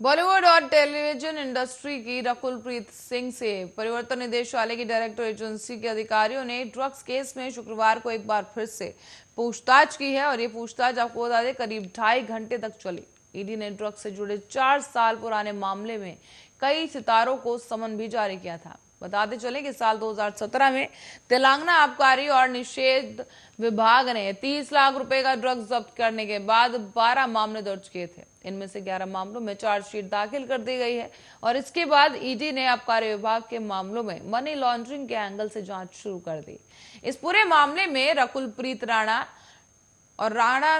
बॉलीवुड और television industry की रकुल प्रीत सिंह से परिवर्तन निदेशालय की डायरेक्टर एजेंसी के अधिकारियों ने ड्रग्स केस में शुक्रवार को एक बार फिर से पूछताछ की है और ये पूछताछ आपको बता दें करीब 2.5 घंटे तक चली। ईडी ने ड्रग्स से जुड़े 4 साल पुराने मामले में कई सितारों को समन भी जारी किया था। बताते चले कि साल 2017 में तेलंगाना आबकारी और निषेध विभाग ने 30 लाख रुपए का ड्रग्स जब्त करने के बाद 12 मामले दर्ज किए थे। इनमें से 11 मामलों में चार्जशीट दाखिल कर दी गई है और इसके बाद ईडी ने आबकारी विभाग के मामलों में मनी लॉन्ड्रिंग के एंगल से जांच शुरू कर दी। इस पूरे मामले में रकुल प्रीत राणा और राणा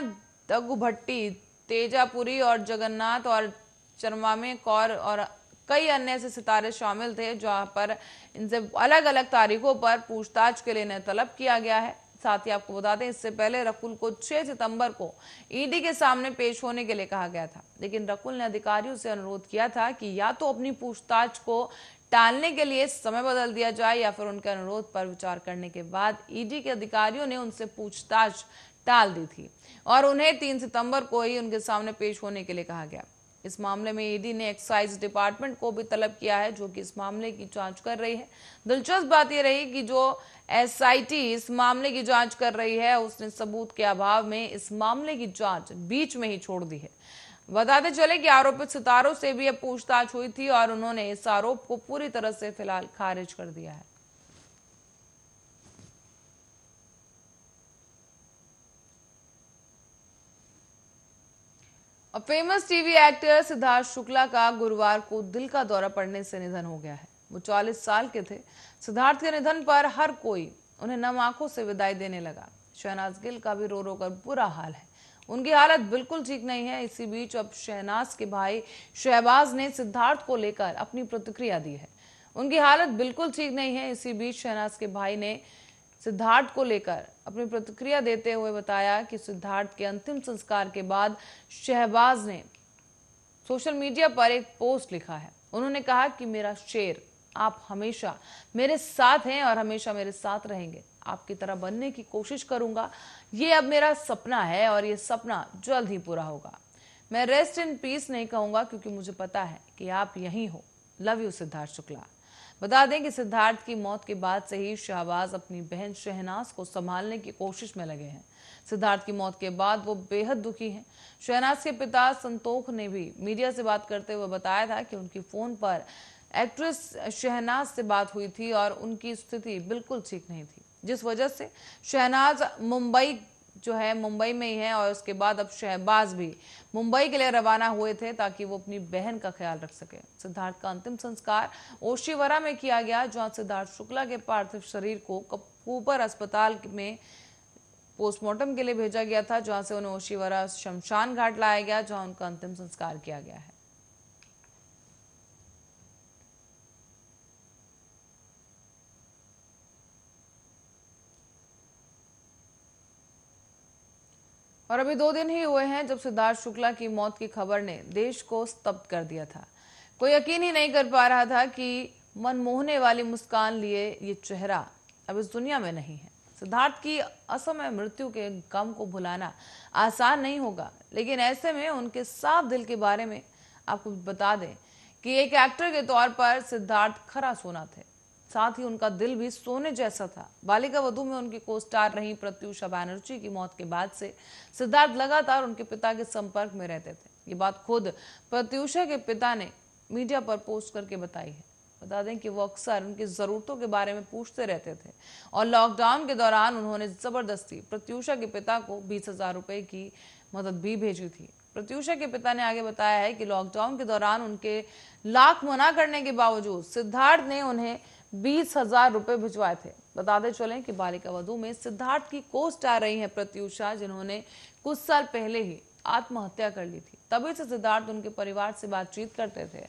दग्गुभट्टी, तेजापुरी और जगन्नाथ और चरमामे कौर और कई अन्य ऐसे सितारे शामिल थे, जहां पर इनसे अलग अलग तारीखों पर पूछताछ के लिए तलब किया गया है। साथ ही आपको बता दें, इससे पहले रकुल को 6 सितंबर को ईडी के सामने पेश होने के लिए कहा गया था, लेकिन रकुल ने अधिकारियों से अनुरोध किया था कि या तो अपनी पूछताछ को टालने के लिए समय बदल दिया जाए या फिर उनके अनुरोध पर विचार करने के बाद ईडी के अधिकारियों ने उनसे पूछताछ टाल दी थी और उन्हें 3 सितंबर को ही उनके सामने पेश होने के लिए कहा गया। इस मामले में ईडी ने एक्साइज डिपार्टमेंट को भी तलब किया है, जो कि इस मामले की जांच कर रही है। दिलचस्प बात यह रही कि जो एसआईटी इस मामले की जांच कर रही है, उसने सबूत के अभाव में इस मामले की जांच बीच में ही छोड़ दी है। बताते चले कि आरोपित सितारों से भी अब पूछताछ हुई थी और उन्होंने इस आरोप को पूरी तरह से फिलहाल खारिज कर दिया है। अब famous TV actor Siddharth Shukla का गुरुवार को दिल का दौरा पड़ने से निधन हो गया है। वो 40 साल के थे। सिद्धार्थ के निधन पर हर कोई उन्हें नम आंखों से विदाई देने लगा। शहनाज गिल का भी रो रो कर बुरा हाल है। उनकी हालत बिल्कुल ठीक नहीं है। इसी बीच अब शहनाज के भाई शहबाज ने सिद्धार्थ को लेकर अपनी प्रतिक्रिया दी है। उनकी हालत बिल्कुल ठीक नहीं है। इसी बीच शहनाज के भाई ने सिद्धार्थ को लेकर अपनी प्रतिक्रिया देते हुए बताया कि सिद्धार्थ के अंतिम संस्कार के बाद शहबाज ने सोशल मीडिया पर एक पोस्ट लिखा है। उन्होंने कहा कि मेरा शेर, आप हमेशा मेरे साथ हैं और हमेशा मेरे साथ रहेंगे। आपकी तरह बनने की कोशिश करूंगा। ये अब मेरा सपना है और ये सपना जल्द ही पूरा होगा। मैं रेस्ट इन पीस नहीं कहूंगा क्योंकि मुझे पता है कि आप यहीं हो। Love you Siddharth Shukla. बता दें कि सिद्धार्थ की मौत के बाद से ही शहबाज अपनी बहन शहनाज को संभालने की कोशिश में लगे हैं। सिद्धार्थ की मौत के बाद वो बेहद दुखी हैं। शहनाज के पिता संतोख ने भी मीडिया से बात करते हुए बताया था कि उनकी फोन पर एक्ट्रेस शहनाज से बात हुई थी और उनकी स्थिति बिल्कुल ठीक नहीं थी, जिस वजह से शहनाज मुंबई में ही है और उसके बाद अब शहबाज भी मुंबई के लिए रवाना हुए थे ताकि वो अपनी बहन का ख्याल रख सके। सिद्धार्थ का अंतिम संस्कार ओशिवरा में किया गया, जहां सिद्धार्थ शुक्ला के पार्थिव शरीर को कूपर अस्पताल में पोस्टमार्टम के लिए भेजा गया था, जहां से उन्हें ओशिवरा शमशान घाट लाया गया, जहां उनका अंतिम संस्कार किया गया है। और अभी 2 दिन ही हुए हैं जब सिद्धार्थ शुक्ला की मौत की खबर ने देश को स्तब्ध कर दिया था। कोई यकीन ही नहीं कर पा रहा था कि मनमोहने वाली मुस्कान लिए ये चेहरा अब इस दुनिया में नहीं है। सिद्धार्थ की असमय मृत्यु के गम को भुलाना आसान नहीं होगा, लेकिन ऐसे में उनके साफ दिल के बारे में आपको बता दें कि एक एक्टर के तौर पर सिद्धार्थ खरा सोना थे। साथ ही उनका दिल भी सोने जैसा था। बालिका वधू में उनकी को स्टार रही प्रत्युषा बैनर्जी की मौत के बाद से सिद्धार्थ लगातार उनके पिता के संपर्क में रहते थे। ये बात खुद प्रत्युषा के पिता ने मीडिया पर पोस्ट करके बताई है। बता दें कि वो अक्सर उनकी जरूरतों के बारे में पूछते रहते थे और लॉकडाउन के दौरान उन्होंने जबरदस्ती प्रत्युषा के पिता को 20,000 रुपए की मदद भी भेजी थी। प्रत्युषा के पिता ने आगे बताया है कि लॉकडाउन के दौरान उनके लाख मना करने के बावजूद सिद्धार्थ ने उन्हें 20,000 रुपए भिजवाए थे। बताते चलें कि बालिका वधू में सिद्धार्थ की को स्टार रही है प्रत्युषा, जिन्होंने कुछ साल पहले ही आत्महत्या कर ली थी। तभी से सिद्धार्थ उनके परिवार से बातचीत करते थे।